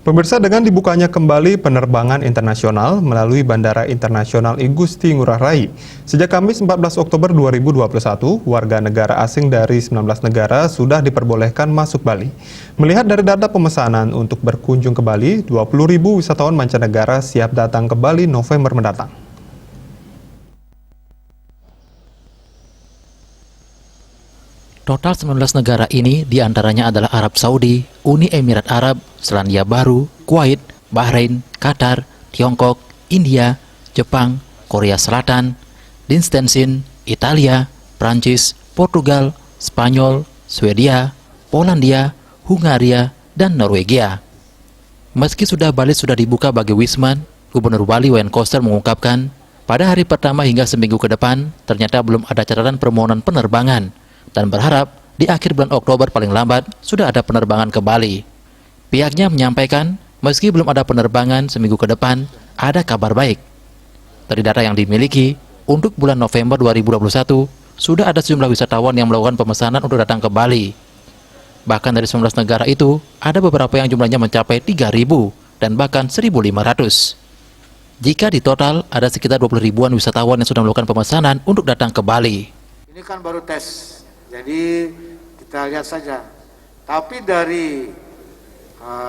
Pemirsa, dengan dibukanya kembali penerbangan internasional melalui Bandara Internasional I Gusti Ngurah Rai, sejak Kamis 14 Oktober 2021, warga negara asing dari 19 negara sudah diperbolehkan masuk Bali. Melihat dari data pemesanan untuk berkunjung ke Bali, 20.000 wisatawan mancanegara siap datang ke Bali November mendatang. Total 19 negara ini diantaranya adalah Arab Saudi, Uni Emirat Arab, Selandia Baru, Kuwait, Bahrain, Qatar, Tiongkok, India, Jepang, Korea Selatan, Liechtenstein, Italia, Prancis, Portugal, Spanyol, Swedia, Polandia, Hungaria, dan Norwegia. Meski Bali sudah dibuka bagi Wisman, Gubernur Bali Wayan Koster mengungkapkan, pada hari pertama hingga seminggu ke depan, ternyata belum ada catatan permohonan penerbangan, dan berharap di akhir bulan Oktober paling lambat sudah ada penerbangan ke Bali. Pihaknya menyampaikan, meski belum ada penerbangan seminggu ke depan, ada kabar baik. Dari data yang dimiliki, untuk bulan November 2021, sudah ada sejumlah wisatawan yang melakukan pemesanan untuk datang ke Bali. Bahkan dari 19 negara itu, ada beberapa yang jumlahnya mencapai 3.000 dan bahkan 1.500. Jika di total, ada sekitar 20 ribuan wisatawan yang sudah melakukan pemesanan untuk datang ke Bali. Ini kan baru tes. Jadi kita lihat saja. Tapi dari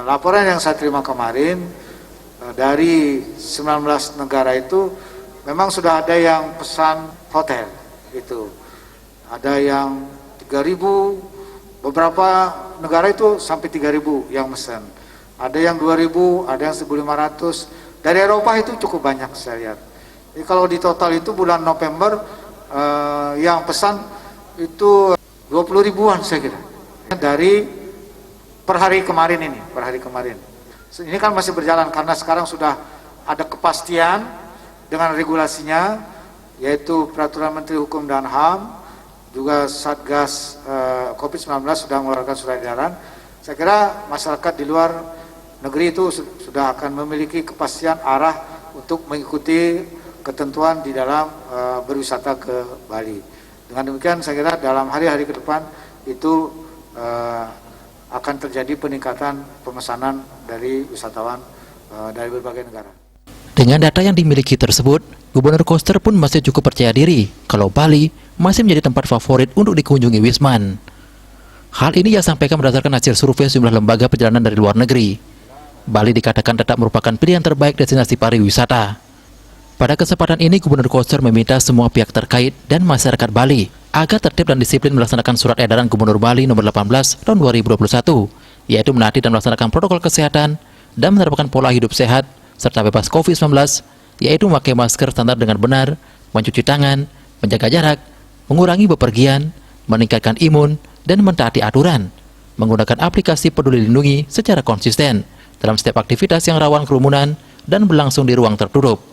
laporan yang saya terima kemarin, dari 19 negara itu memang sudah ada yang pesan hotel itu. Ada yang 3.000, beberapa negara itu sampai 3.000 yang pesan. Ada yang 2.000, ada yang 1.500. Dari Eropa itu cukup banyak saya lihat. Jadi kalau di total itu bulan November yang pesan itu 20 ribuan saya kira. Dari per hari kemarin ini, Ini kan masih berjalan karena sekarang sudah ada kepastian dengan regulasinya, yaitu Peraturan Menteri Hukum dan HAM, juga Satgas COVID-19 sudah mengeluarkan surat edaran. Saya kira masyarakat di luar negeri itu sudah akan memiliki kepastian arah untuk mengikuti ketentuan di dalam berwisata ke Bali. Dengan demikian saya kira dalam hari-hari ke depan itu akan terjadi peningkatan pemesanan dari wisatawan dari berbagai negara. Dengan data yang dimiliki tersebut, Gubernur Koster pun masih cukup percaya diri kalau Bali masih menjadi tempat favorit untuk dikunjungi Wisman. Hal ini ia sampaikan berdasarkan hasil survei sejumlah lembaga perjalanan dari luar negeri. Bali dikatakan tetap merupakan pilihan terbaik destinasi pariwisata. Pada kesempatan ini, Gubernur Koster meminta semua pihak terkait dan masyarakat Bali agar tertib dan disiplin melaksanakan surat edaran Gubernur Bali nomor 18 tahun 2021, yaitu menaati dan melaksanakan protokol kesehatan dan menerapkan pola hidup sehat serta bebas COVID-19, yaitu memakai masker standar dengan benar, mencuci tangan, menjaga jarak, mengurangi bepergian, meningkatkan imun, dan mentaati aturan, menggunakan aplikasi Peduli Lindungi secara konsisten dalam setiap aktivitas yang rawan kerumunan dan berlangsung di ruang tertutup.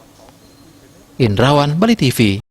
Indrawan, Bali TV.